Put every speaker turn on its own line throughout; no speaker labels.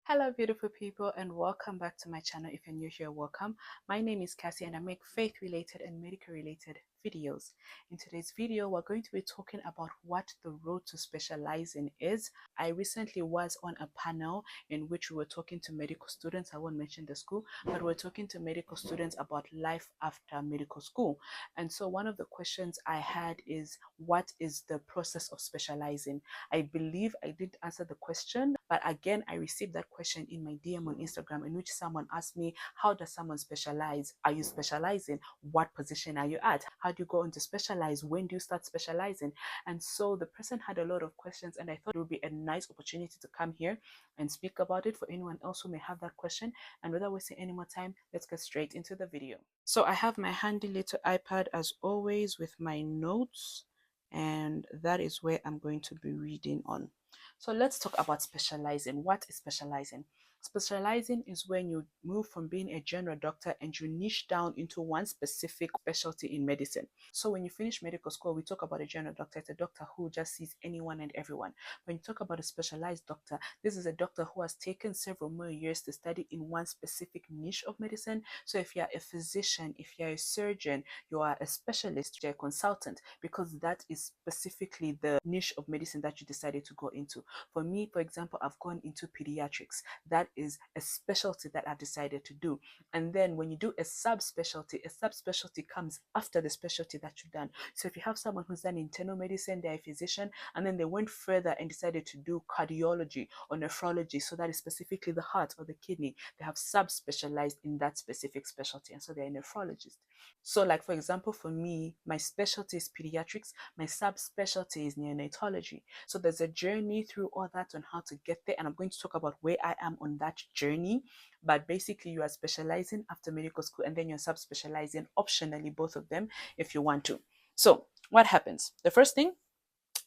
Hello, beautiful people, and welcome back to my channel. If you're new here, welcome. My name is Cassie, and I make faith-related and medical-related videos. In today's video, we're going to be talking about what the road to specializing is. I recently was on a panel in which we were talking to medical students. I won't mention the school, but we're talking to medical students about life after medical school. And so one of the questions I had is, what is the process of specializing? I believe I did answer the question, but again, I received that question in my DM on Instagram, in which someone asked me, how does someone specialize? Are you specializing? What position are you at? How do you go on to specialize? When do you start specializing? And so the person had a lot of questions, and I thought it would be a nice opportunity to come here and speak about it for anyone else who may have that question. And without wasting any more time, let's get straight into the video. So I have my handy little iPad as always with my notes, and that is where I'm going to be reading on. So let's talk about specializing. What is specializing? Specializing is when you move from being a general doctor and you niche down into one specific specialty in medicine. So when you finish medical school, we talk about a general doctor. It's a doctor who just sees anyone and everyone. When you talk about a specialized doctor, this is a doctor who has taken several more years to study in one specific niche of medicine. So if you're a physician, if you're a surgeon, you are a specialist, you're a consultant, because that is specifically the niche of medicine that you decided to go into. For me, for example, I've gone into pediatrics. That is a specialty that I've decided to do. And then when you do a subspecialty comes after the specialty that you've done. So if you have someone who's done internal medicine, they're a physician, and then they went further and decided to do cardiology or nephrology, so that is specifically the heart or the kidney, they have subspecialized in that specific specialty, and so they're a nephrologist. So like, for example, for me, my specialty is pediatrics, my subspecialty is neonatology. So there's a journey through all that on how to get there, and I'm going to talk about where I am on that journey. But basically, you are specializing after medical school, and then you're subspecializing optionally, both of them, if you want to. So what happens? The first thing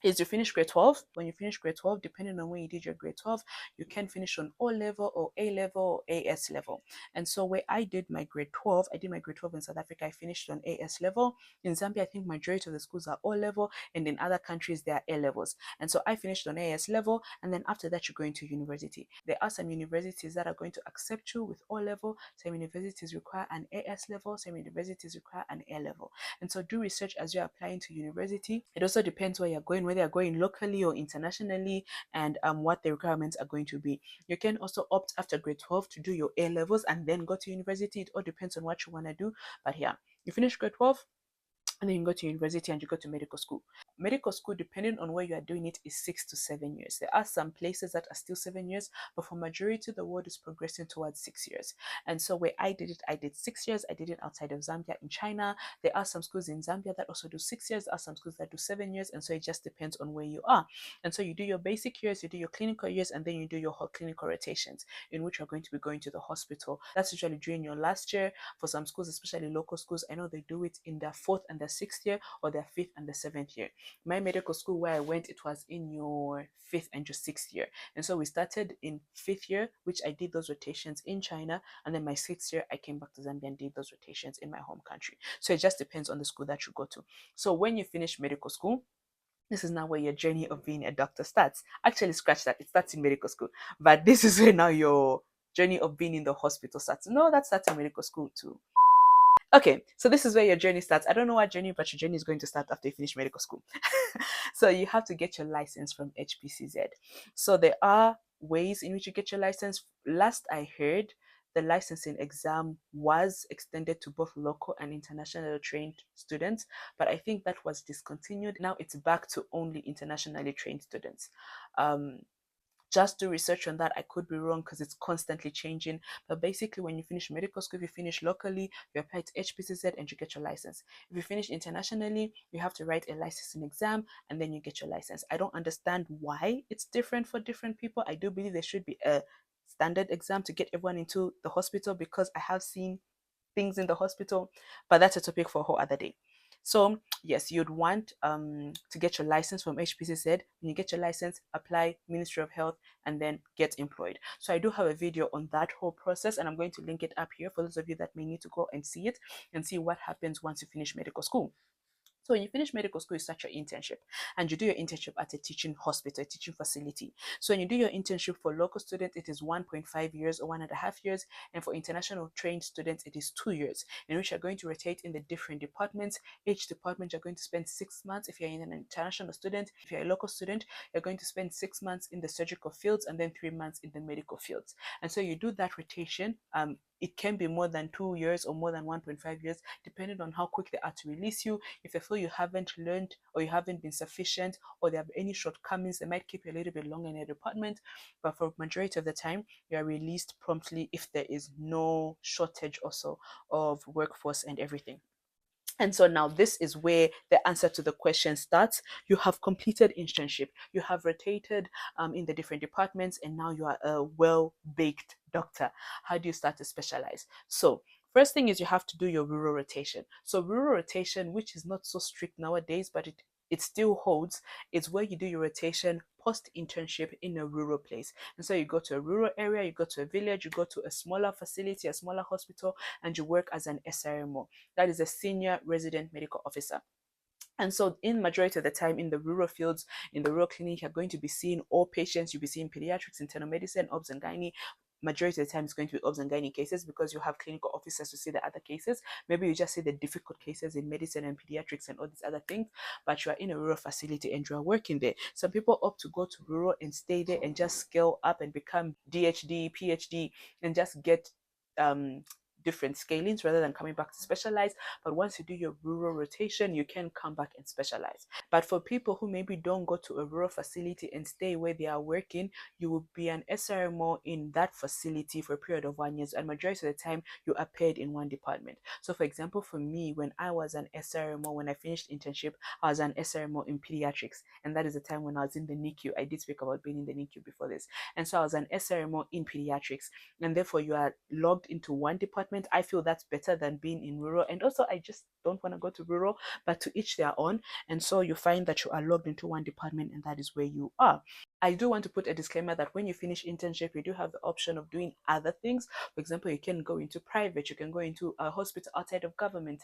is you finish grade 12. When you finish grade 12, depending on when you did your grade 12, you can finish on O level or A level or AS level. And so where I did my grade 12, I did my grade 12 in South Africa, I finished on AS level. In Zambia, I think majority of the schools are O level, and in other countries, they are A levels. And so I finished on AS level, and then after that, you're going to university. There are some universities that are going to accept you with O level. Some universities require an AS level, some universities require an A level. And so do research as you're applying to university. It also depends where you're going, whether you're going locally or internationally, and what the requirements are going to be. You can also opt after grade 12 to do your A levels and then go to university. It all depends on what you want to do. But yeah, you finish grade 12, and then you go to university and you go to medical school. Medical school, depending on where you are doing it, is 6 to 7 years. There are some places that are still 7 years, but for majority, the world is progressing towards 6 years. And so where I did it, I did 6 years. I did it outside of Zambia in China. There are some schools in Zambia that also do 6 years. There are some schools that do 7 years. And so it just depends on where you are. And so you do your basic years, you do your clinical years, and then you do your whole clinical rotations, in which you're going to be going to the hospital. That's usually during your last year. For some schools, especially local schools, I know they do it in their fourth and their sixth year, or their fifth and the seventh year. My medical school where I went, it was in your fifth and your sixth year. And so we started in fifth year, which I did those rotations in China. And then my sixth year, I came back to Zambia and did those rotations in my home country. So it just depends on the school that you go to. So when you finish medical school, this is now where your journey of being a doctor starts. Actually, scratch that. It starts in medical school. But this is where now your journey of being in the hospital starts. No, that starts in medical school too. Okay, so this is where your journey starts. I don't know what journey, but your journey is going to start after you finish medical school. So you have to get your license from HPCZ. So there are ways in which you get your license. Last I heard, the licensing exam was extended to both local and international trained students, but I think that was discontinued. Now it's back to only internationally trained students. Just do research on that. I could be wrong because it's constantly changing. But basically, when you finish medical school, if you finish locally, you apply to HPCZ and you get your license. If you finish internationally, you have to write a licensing exam and then you get your license. I don't understand why it's different for different people. I do believe there should be a standard exam to get everyone into the hospital, because I have seen things in the hospital, but that's a topic for a whole other day. So yes, you'd want to get your license from HPCZ. When you get your license, apply Ministry of Health and then get employed. So I do have a video on that whole process, and I'm going to link it up here for those of you that may need to go and see it and see what happens once you finish medical school. So when you finish medical school, you start your internship, and you do your internship at a teaching hospital, a teaching facility. So when you do your internship for local students, it is 1.5 years or 1.5 years. And for international trained students, it is 2 years, in which you're going to rotate in the different departments. Each department, you're going to spend 6 months if you're an international student. If you're a local student, you're going to spend 6 months in the surgical fields and then 3 months in the medical fields. And so you do that rotation. It can be more than 2 years or more than 1.5 years, depending on how quick they are to release you. If they feel you haven't learned or you haven't been sufficient or there have any shortcomings, they might keep you a little bit longer in a department. But for majority of the time, you are released promptly if there is no shortage also of workforce and everything. And so now this is where the answer to the question starts. You have completed internship, you have rotated in the different departments, and now you are a well-baked doctor. How do you start to specialize? So first thing is you have to do your rural rotation. So rural rotation, which is not so strict nowadays, but it still holds, is where you do your rotation post internship in a rural place. And so you go to a rural area, you go to a village, you go to a smaller facility, a smaller hospital, and you work as an SRMO. That is a senior resident medical officer. And so in majority of the time in the rural fields, in the rural clinic, you're going to be seeing all patients. You'll be seeing pediatrics, internal medicine, obs and gynae. Majority of the time it's going to be obs and gynae cases because you have clinical officers to see the other cases. Maybe you just see the difficult cases in medicine and pediatrics and all these other things, but you are in a rural facility and you are working there. Some people opt to go to rural and stay there and just scale up and become DHD, PhD, and just get different scalings rather than coming back to specialize. But once you do your rural rotation, you can come back and specialize. But for people who maybe don't go to a rural facility and stay where they are working, you will be an SRMO in that facility for a period of 1 year, and majority of the time you are paid in one department. So for example, for me, when I was an SRMO, when I finished internship, I was an SRMO in pediatrics, and that is the time when I was in the NICU. I did speak about being in the NICU before this. And so I was an SRMO in pediatrics, and therefore you are logged into one department. I feel that's better than being in rural, and also I just don't want to go to rural, but to each their own. And so you find that you are logged into one department, and that is where you are. I do want to put a disclaimer that when you finish internship, you do have the option of doing other things. For example, you can go into private, you can go into a hospital outside of government.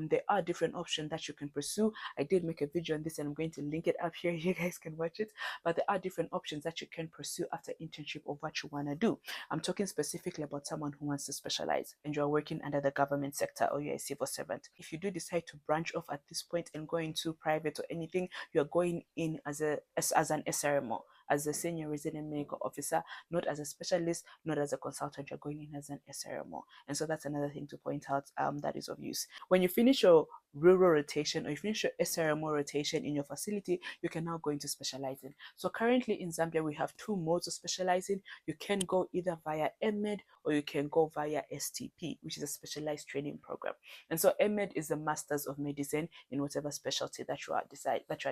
There are different options that you can pursue. I did make a video on this and I'm going to link it up here. You guys can watch it. But there are different options that you can pursue after internship of what you want to do. I'm talking specifically about someone who wants to specialize and you're working under the government sector or you're a civil servant. If you do decide to branch off at this point and go into private or anything, you're going in as an SRMO, as a senior resident medical officer, not as a specialist, not as a consultant. You're going in as an SRMO. And so that's another thing to point out that is of use. When you finish your rural rotation or you finish your SRMO rotation in your facility, you can now go into specializing. So currently in Zambia, we have two modes of specializing. You can go either via MED or you can go via STP, which is a specialized training program. And so MED is the Masters of Medicine in whatever specialty that you are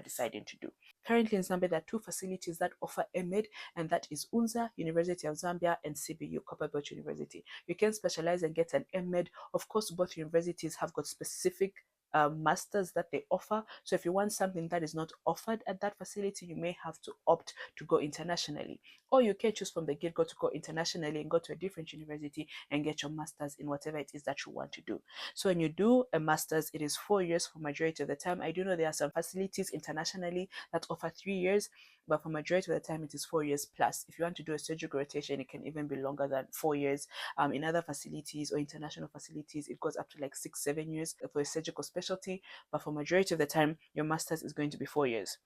deciding to do. Currently in Zambia, there are two facilities that offer MED, and that is UNZA, University of Zambia, and CBU, Copperbelt University. You can specialize and get an MED. Of course, both universities have got specific masters that they offer. So if you want something that is not offered at that facility, you may have to opt to go internationally, or you can choose from the get-go to go internationally and go to a different university and get your masters in whatever it is that you want to do. So when you do a masters, it is 4 years for majority of the time. I do know there are some facilities internationally that offer 3 years, but for majority of the time it is 4 years plus. If you want to do a surgical rotation, it can even be longer than 4 years. In other facilities or international facilities, it goes up to like 6-7 years for a surgical specialty, but for majority of the time your masters is going to be 4 years.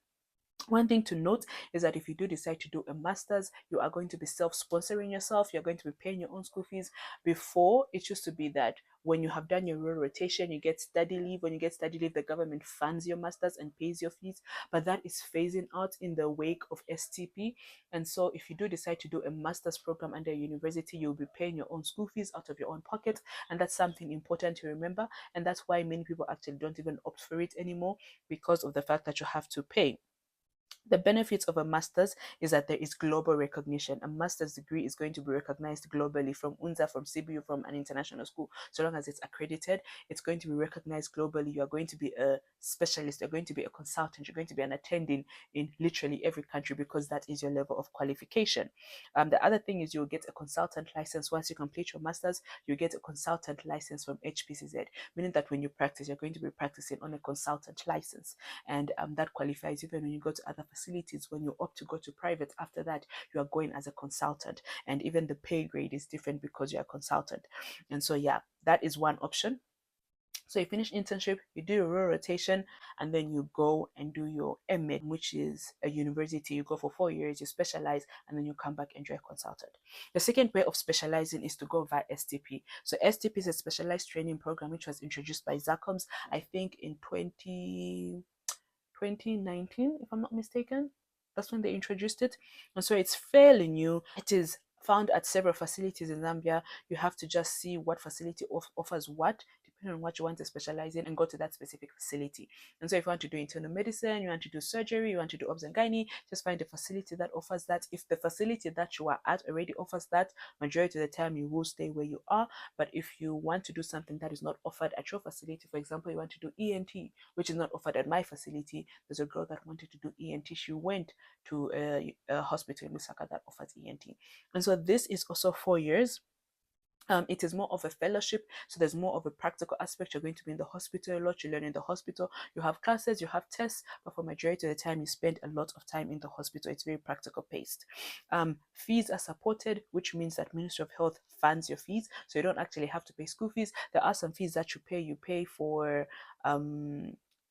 One thing to note is that if you do decide to do a master's, you are going to be self-sponsoring yourself. You're going to be paying your own school fees. Before, it used to be that when you have done your rural rotation, you get study leave. When you get study leave, the government funds your master's and pays your fees. But that is phasing out in the wake of STP. And so if you do decide to do a master's program under a university, you'll be paying your own school fees out of your own pocket. And that's something important to remember. And that's why many people actually don't even opt for it anymore, because of the fact that you have to pay. The benefits of a master's is that there is global recognition. A master's degree is going to be recognized globally from UNZA, from CBU, from an international school. So long as it's accredited, it's going to be recognized globally. You are going to be a specialist, you're going to be a consultant, you're going to be an attending in literally every country because that is your level of qualification. The other thing is you'll get a consultant license. Once you complete your master's, you get a consultant license from HPCZ, meaning that when you practice, you're going to be practicing on a consultant license. And that qualifies even when you go to other facilities. When you opt to go to private, after that, you are going as a consultant. And even the pay grade is different because you're a consultant. And so, yeah, that is one option. So you finish internship, you do your rural rotation, and then you go and do your MEd, which is a university. You go for 4 years, you specialize, and then you come back and you're a consultant. The second way of specializing is to go via STP. So STP is a specialized training program which was introduced by ZACOMS, I think in 2019, if I'm not mistaken. That's when they introduced it. And so it's fairly new. It is found at several facilities in Zambia. You have to just see what facility offers what, depending on what you want to specialize in, and go to that specific facility. And so if you want to do internal medicine, you want to do surgery, you want to do obs and gynae, just find a facility that offers that. If the facility that you are at already offers that, majority of the time you will stay where you are. But if you want to do something that is not offered at your facility, for example, you want to do ENT, which is not offered at my facility. There's a girl that wanted to do ENT. She went to a hospital in Lusaka that offers ENT. And so this is also 4 years. It is more of a fellowship, so there's more of a practical aspect. You're going to be in the hospital a lot. You learn in the hospital. You have classes, you have tests, but for majority of the time, you spend a lot of time in the hospital. It's very practical paced. Fees are supported, which means that Ministry of Health funds your fees, so you don't actually have to pay school fees. There are some fees that you pay. You pay for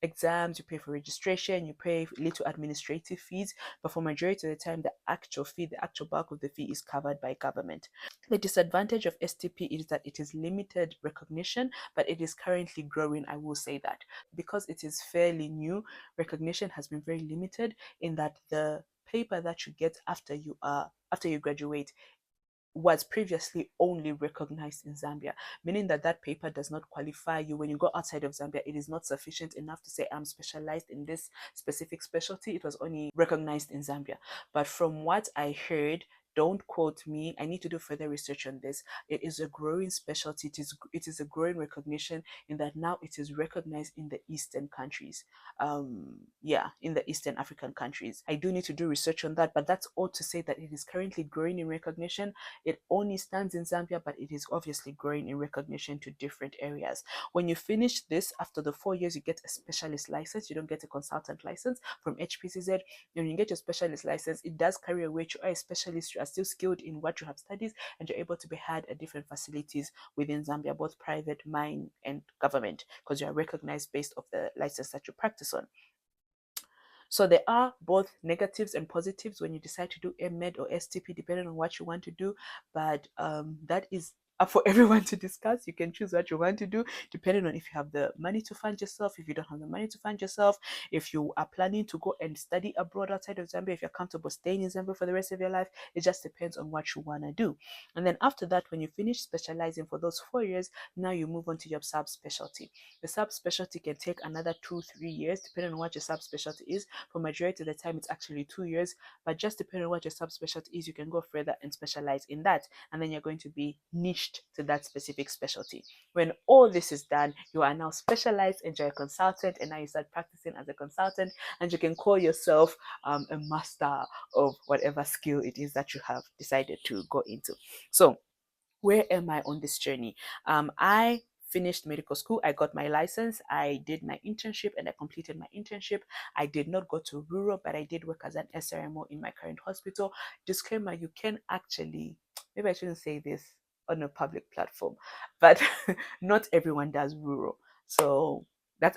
exams, you pay for registration, you pay little administrative fees, but for majority of the time, the actual fee, the actual bulk of the fee is covered by government. The disadvantage of STP is that it is limited recognition, but it is currently growing. I will say that because it is fairly new, recognition has been very limited in that the paper that you get after you graduate was previously only recognized in Zambia, meaning that that paper does not qualify you. When you go outside of Zambia, it is not sufficient enough to say I'm specialized in this specific specialty. It was only recognized in Zambia. But from what I heard, don't quote me, I need to do further research on this. It is a growing specialty. It is a growing recognition in that now it is recognized in the Eastern countries. In the Eastern African countries. I do need to do research on that, but that's all to say that it is currently growing in recognition. It only stands in Zambia, but it is obviously growing in recognition to different areas. When you finish this, after the 4 years, you get a specialist license. You don't get a consultant license from HPCZ. When you get your specialist license, it does carry a weight. You are a specialist, you are still skilled in what you have studied, and you're able to be hired at different facilities within Zambia, both private, mine, and government, because you are recognized based off the license that you practice on. So there are both negatives and positives when you decide to do MEd or STP, depending on what you want to do. But that is up for everyone to discuss. You can choose what you want to do, depending on if you have the money to fund yourself, if you don't have the money to fund yourself, if you are planning to go and study abroad outside of Zambia, if you're comfortable staying in Zambia for the rest of your life. It just depends on what you want to do. And then after that, when you finish specializing for those 4 years, now you move on to your subspecialty. The subspecialty can take another 2-3 years, depending on what your subspecialty is. For majority of the time, it's actually 2 years, but just depending on what your subspecialty is, you can go further and specialize in that, and then you're going to be niched to that specific specialty. When all this is done, you are now specialized and you're a consultant, and now you start practicing as a consultant, and you can call yourself a master of whatever skill it is that you have decided to go into. So where am I on this journey? I finished medical school. I got my license. I did my internship and I completed my internship. I did not go to rural, but I did work as an SRMO in my current hospital. Disclaimer, you can actually, maybe I shouldn't say this on a public platform, but not everyone does rural. So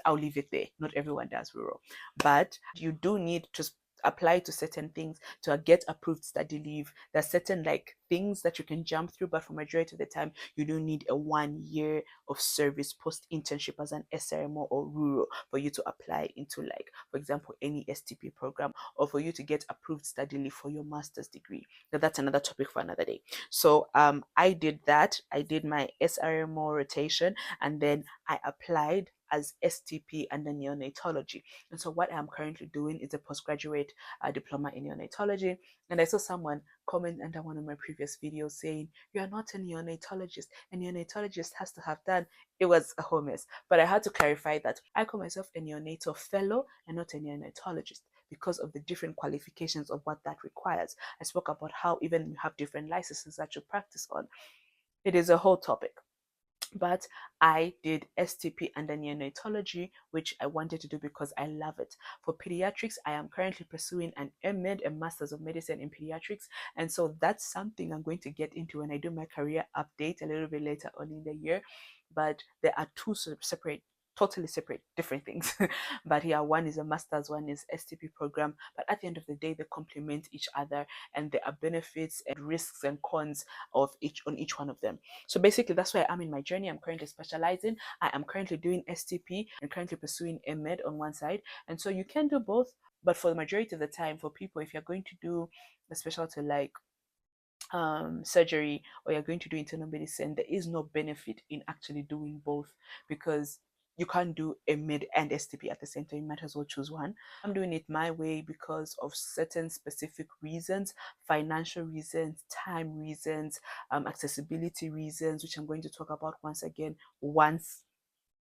I'll leave it there. Not everyone does rural, but you do need to apply to certain things to get approved study leave. There's certain like things that you can jump through, but for majority of the time, you do need a 1 year of service post internship as an SRMO or rural for you to apply into, like, for example, any STP program, or for you to get approved study leave for your master's degree. Now, that's another topic for another day. So I did that. I did my SRMO rotation, and then I applied as STP under neonatology. And so what I'm currently doing is a postgraduate diploma in neonatology. And I saw someone comment under one of my previous videos saying, "You are not a neonatologist. A neonatologist has to have done." It was a whole mess. But I had to clarify that I call myself a neonatal fellow and not a neonatologist because of the different qualifications of what that requires. I spoke about how even you have different licenses that you practice on. It is a whole topic. But I did STP under neonatology, which I wanted to do because I love it. For pediatrics, I am currently pursuing an MMed, a Masters of Medicine in Pediatrics. And so that's something I'm going to get into when I do my career update a little bit later on in the year. But there are two separate, totally separate, different things. But yeah, one is a master's, one is STP program. But at the end of the day, they complement each other, and there are benefits and risks and cons of each one of them. So basically, that's where I'm in my journey. I'm currently specializing. I am currently doing STP and currently pursuing MMed on one side. And so you can do both. But for the majority of the time, for people, if you're going to do a specialty like surgery, or you're going to do internal medicine, there is no benefit in actually doing both, because you can't do a mid and STP at the same time. You might as well choose one. I'm doing it my way because of certain specific reasons: financial reasons, time reasons, accessibility reasons, which I'm going to talk about once again once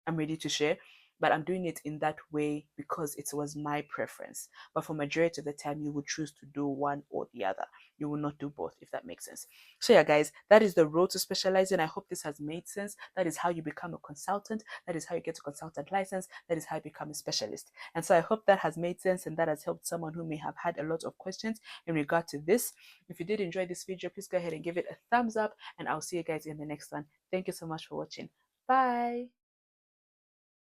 I'm ready to share. But I'm doing it in that way because it was my preference. But for majority of the time, you would choose to do one or the other. You will not do both, if that makes sense. So yeah, guys, that is the road to specializing. I hope this has made sense. That is how you become a consultant. That is how you get a consultant license. That is how you become a specialist. And so I hope that has made sense and that has helped someone who may have had a lot of questions in regard to this. If you did enjoy this video, please go ahead and give it a thumbs up, and I'll see you guys in the next one. Thank you so much for watching. Bye.